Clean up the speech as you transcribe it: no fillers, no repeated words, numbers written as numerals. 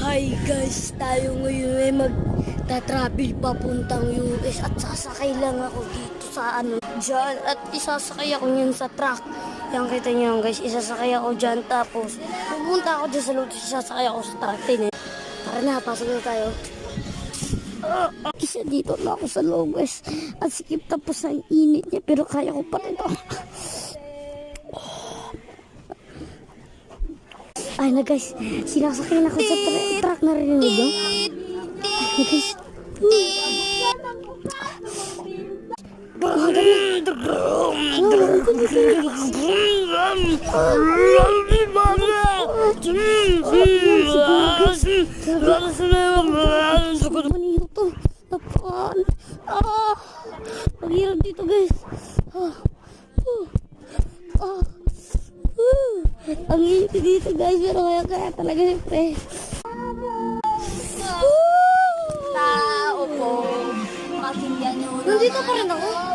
Hi guys, tayo ngayon ay magta-travel papuntang US at sasakay lang ako dito sa dyan at isasakay ako yun sa truck. Yan kita nyo guys, isasakay ako dyan tapos pupunta ako dyan sa loob, isasakay ako sa truck din eh. Tara na, pasok na tayo. Isa dito na ako sa loob guys at sikip tapos ang init niya pero kaya ko pa rin. Ay na guys, sinasakay na ako sa truck, narinig nyo? Ay guys. Manihirap to. Napakaan. Maghirap dito guys. Ang init dito guys, pero kaya talaga siyempre. Tao po, pakinggan nyo. Nandito pa rin ako.